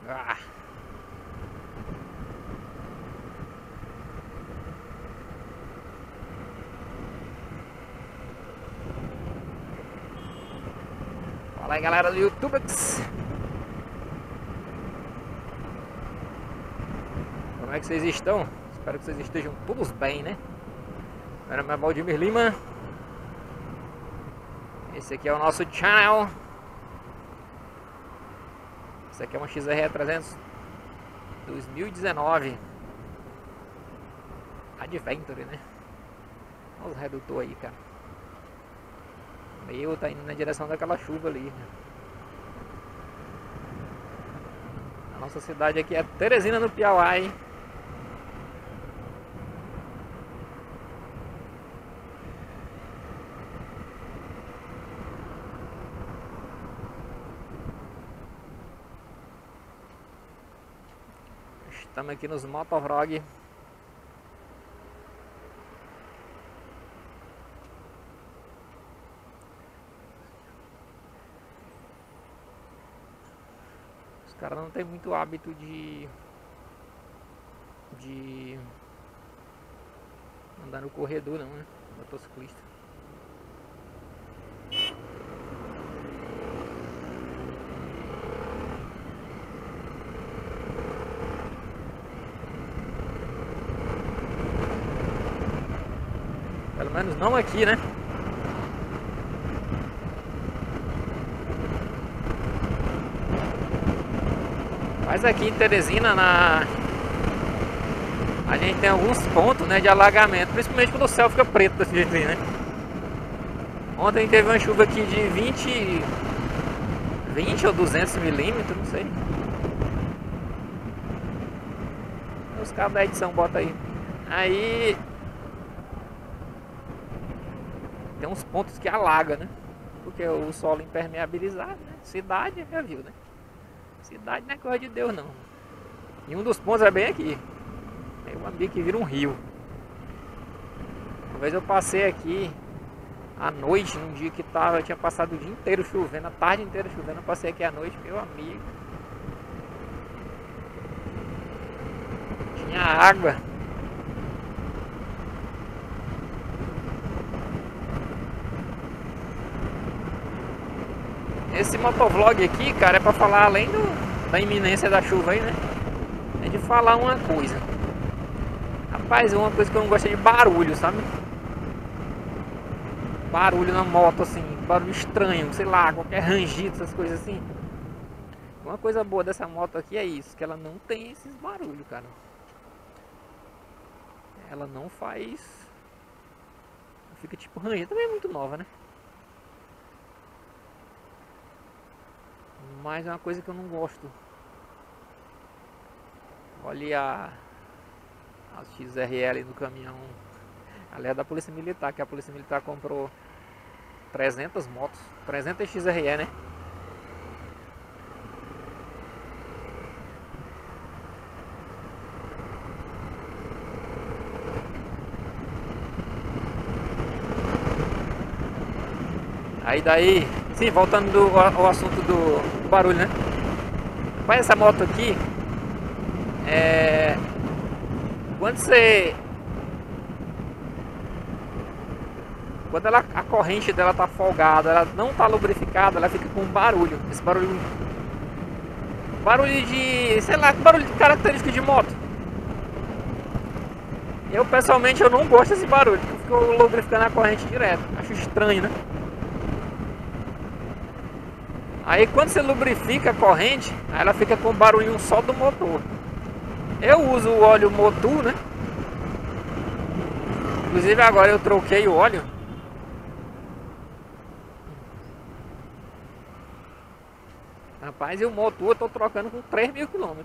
Ah. Fala aí, galera do YouTube. Como é que vocês estão? Espero que vocês estejam todos bem, né? Meu nome é Valdemir Lima. Esse aqui é o nosso channel. Esse aqui é uma XR 300 2019 Adventure, né? Olha os redutor aí, cara. Meu, tá indo na direção daquela chuva ali. A nossa cidade aqui é Teresina, no Piauí, hein? Estamos aqui nos Motovlog. Os caras não tem muito hábito de andar no corredor não, né? Motociclista. Pelo menos não aqui, né? Mas aqui em Teresina, a gente tem alguns pontos, né, de alagamento, principalmente quando o céu fica preto desse jeito aí, né? Ontem teve uma chuva aqui de 20 ou 200 milímetros, não sei. Os cabos da edição botam aí. Aí tem uns pontos que alaga, né? Porque o solo impermeabilizado, né? Cidade, já viu, né? Cidade não é coisa de Deus, não. E um dos pontos é bem aqui. Tem um amigo que vira um rio. Uma vez eu passei aqui à noite, num dia que eu tinha passado o dia inteiro chovendo, a tarde inteira chovendo. Eu passei aqui à noite, meu amigo. Tinha água. Esse motovlog aqui, cara, é pra falar além da iminência da chuva aí, né? É de falar uma coisa. Rapaz, uma coisa que eu não gosto é de barulho, sabe? Barulho na moto, assim, barulho estranho, sei lá, qualquer rangido, essas coisas assim. Uma coisa boa dessa moto aqui é isso, que ela não tem esses barulhos, cara. Ela não faz... Fica tipo rangido, também é muito nova, né? Mas é uma coisa que eu não gosto. Olha a XRL no caminhão. Ali é da Polícia Militar, que a Polícia Militar comprou 300 motos, 300 XRE, né? Aí daí, sim, voltando ao assunto do barulho, né? Mas essa moto aqui, quando a corrente dela tá folgada, ela não tá lubrificada, ela fica com um barulho. Esse barulho de, sei lá, barulho de característico de moto. Eu pessoalmente eu não gosto desse barulho, porque eu fico lubrificando a corrente direto. Acho estranho, né? Aí quando você lubrifica a corrente, aí ela fica com o barulhinho só do motor. Eu uso o óleo Motul, né? Inclusive agora eu troquei o óleo. Rapaz, e o Motul eu tô trocando com 3.000 km.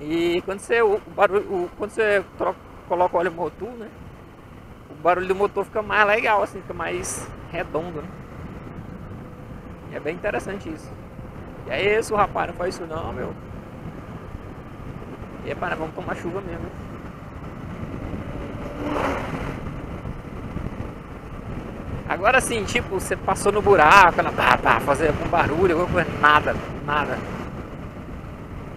E quando você, coloca o óleo Motul, né? O barulho do motor fica mais legal, assim, fica mais redondo, né? E é bem interessante isso. E é isso, rapaz, não faz isso não, meu. E é para vamos tomar chuva mesmo, né? Agora sim, tipo, você passou no buraco, ela pá, fazer algum barulho, alguma coisa, nada, nada.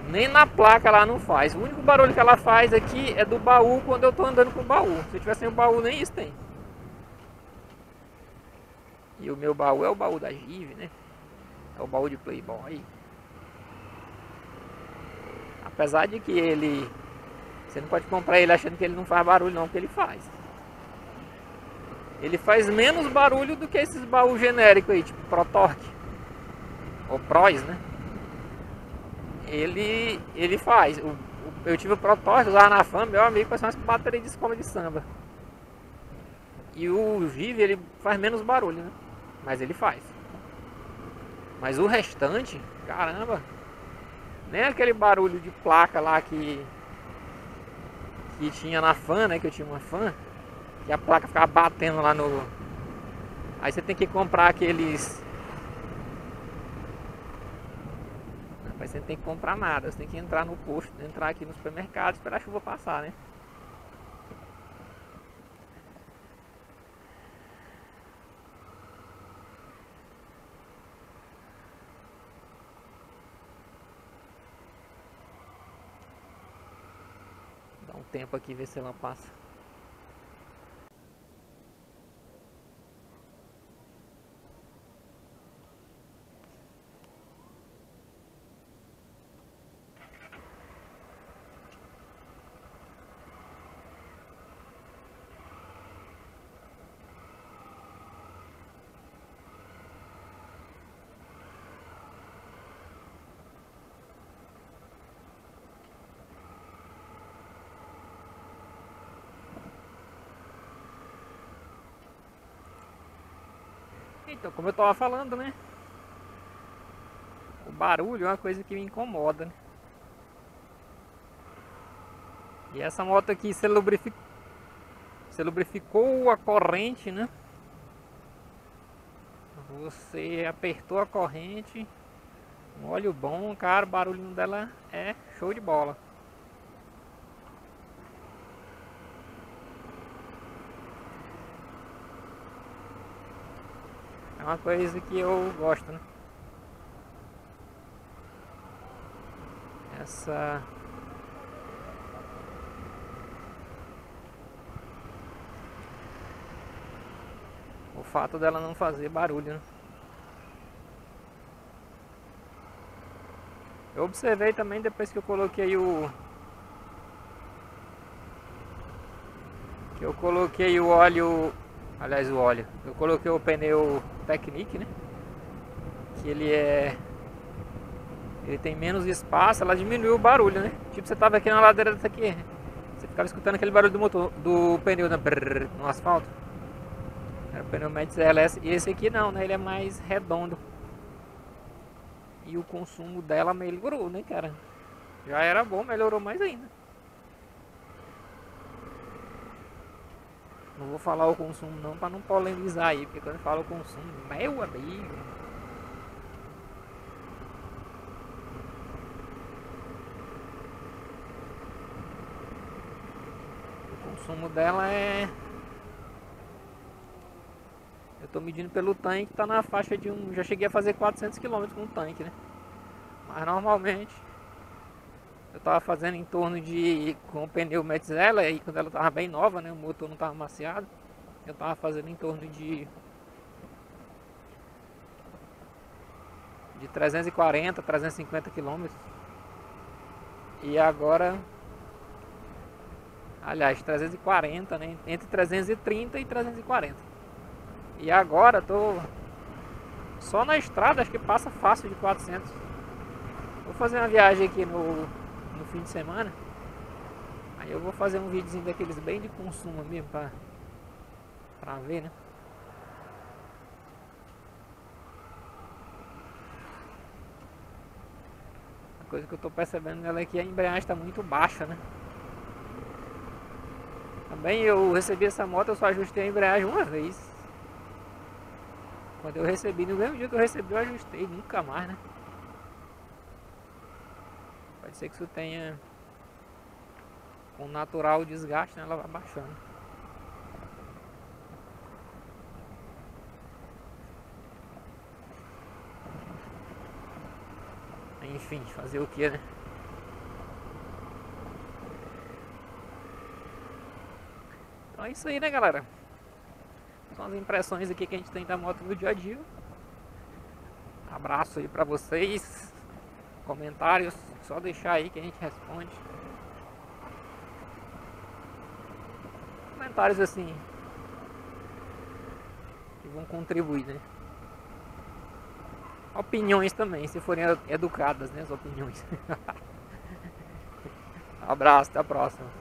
Nem na placa ela não faz. O único barulho que ela faz aqui é do baú quando eu tô andando com o baú. Se eu tiver sem o baú, nem isso tem. E o meu baú é o baú da Give, né? É o baú de Playboy. Apesar de que ele... Você não pode comprar ele achando que ele não faz barulho não, porque ele faz. Ele faz menos barulho do que esses baús genéricos aí, tipo ProTorque. Ou Pros, né? Ele faz. Eu tive o ProTorque, usava na Fama, meu amigo, parece uma bateria de escola de samba. E o Give, ele faz menos barulho, né? Mas ele faz. Mas o restante, caramba, nem aquele barulho de placa lá que tinha na Fan, né? Que eu tinha uma Fan, que a placa ficava batendo lá no... Aí você tem que comprar aqueles... Mas você não tem que comprar nada, você tem que entrar no posto, entrar aqui no supermercado e esperar a chuva passar, né? Dá um tempo aqui, ver se ela passa. Então, como eu tava falando, né? O barulho é uma coisa que me incomoda, né? E essa moto aqui, você lubrificou a corrente, né? Você apertou a corrente, um óleo bom, cara, o barulhinho dela é show de bola. É uma coisa que eu gosto, né? Essa... O fato dela não fazer barulho, né? Eu observei também depois que eu coloquei o... óleo... Aliás, o óleo. Eu coloquei o pneu Technic, né? Que ele tem menos espaço, ela diminuiu o barulho, né? Tipo, você tava aqui na ladeira dessa aqui, você ficava escutando aquele barulho do motor, do pneu, né? Brrr, no asfalto. Era o pneu Metz LS. E esse aqui não, né? Ele é mais redondo. E o consumo dela melhorou, né, cara? Já era bom, melhorou mais ainda. Não vou falar o consumo não, pra não polemizar aí, porque quando eu falo o consumo, meu amigo... O consumo dela é... Eu tô medindo pelo tanque, tá na faixa de um... Já cheguei a fazer 400 km com o tanque, né? Mas normalmente... Eu tava fazendo em torno de... Com o pneu Metzeler, aí quando ela tava bem nova, né? O motor não tava maciado. Eu tava fazendo em torno de 340, 350 km. E agora... Aliás, 340, né? Entre 330 e 340. E agora tô só na estrada, acho que passa fácil de 400. Vou fazer uma viagem aqui no fim de semana. Aí eu vou fazer um videozinho daqueles bem de consumo mesmo pra ver, né? A coisa que eu tô percebendo nela é que a embreagem está muito baixa, né? Também eu recebi essa moto, eu só ajustei a embreagem uma vez. Quando eu recebi, no mesmo dia que eu recebi, eu ajustei, nunca mais, né? Pode ser que isso tenha com natural desgaste, né? Ela vai baixando. enfim, fazer o que, né? Então é isso aí, né, galera? São as impressões aqui que a gente tem da moto no dia a dia. Abraço aí pra vocês. Comentários, só deixar aí que a gente responde. Comentários assim que vão contribuir, né? Opiniões também, se forem educadas, né? As opiniões. Abraço, até a próxima.